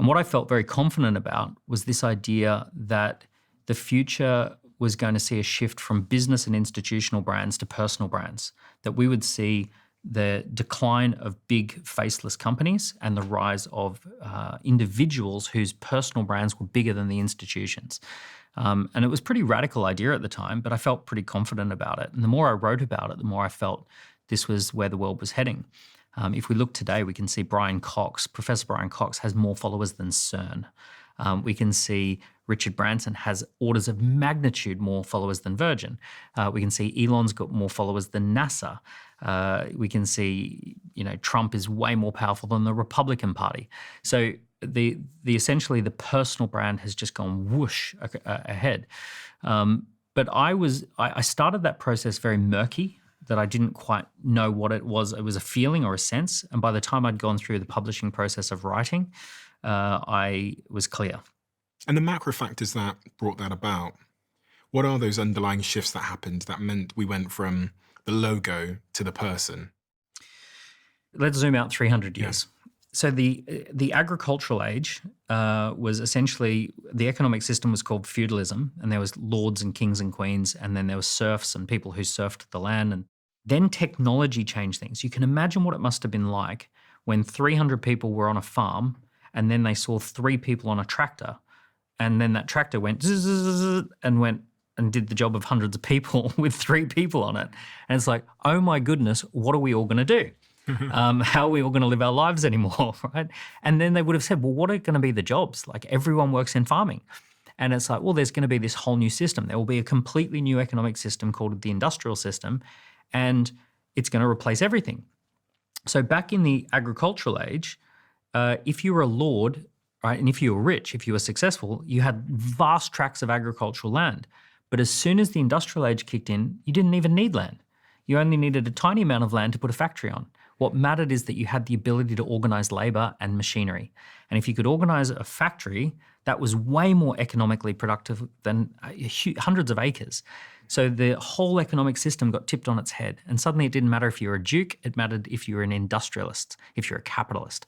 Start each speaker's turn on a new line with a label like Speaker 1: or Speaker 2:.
Speaker 1: And what I felt very confident about was this idea that the future was going to see a shift from business and institutional brands to personal brands, that we would see the decline of big faceless companies and the rise of individuals whose personal brands were bigger than the institutions. And it was a pretty radical idea at the time, but I felt pretty confident about it. And the more I wrote about it, the more I felt this was where the world was heading. If we look today, we can see Professor Brian Cox has more followers than CERN. We can see Richard Branson has orders of magnitude more followers than Virgin. We can see Elon's got more followers than NASA. We can see, Trump is way more powerful than the Republican Party. So the essentially the personal brand has just gone whoosh ahead. But I started that process very murky, that I didn't quite know what it was. It was a feeling or a sense. And by the time I'd gone through the publishing process of writing, I was clear.
Speaker 2: And the macro factors that brought that about, what are those underlying shifts that happened that meant we went from the logo to the person?
Speaker 1: Let's zoom out 300 years. Yeah. So the agricultural age was essentially, the economic system was called feudalism, and there was lords and kings and queens, and then there was serfs and people who serfed the land. And then technology changed things. You can imagine what it must have been like when 300 people were on a farm, and then they saw 3 people on a tractor, and then that tractor went zzz and went and did the job of hundreds of people with 3 people on it. And it's like, oh my goodness, what are we all going to do? How are we all going to live our lives anymore, right? And then they would have said, well, what are going to be the jobs? Like, everyone works in farming. And it's like, well, there's going to be this whole new system. There will be a completely new economic system called the industrial system, and it's going to replace everything. So back in the agricultural age, if you were a lord, right, and if you were rich, if you were successful, you had vast tracts of agricultural land. But as soon as the industrial age kicked in, you didn't even need land. You only needed a tiny amount of land to put a factory on. What mattered is that you had the ability to organize labor and machinery. And if you could organize a factory, that was way more economically productive than hundreds of acres. So the whole economic system got tipped on its head. And suddenly it didn't matter if you were a duke, it mattered if you were an industrialist, if you're a capitalist.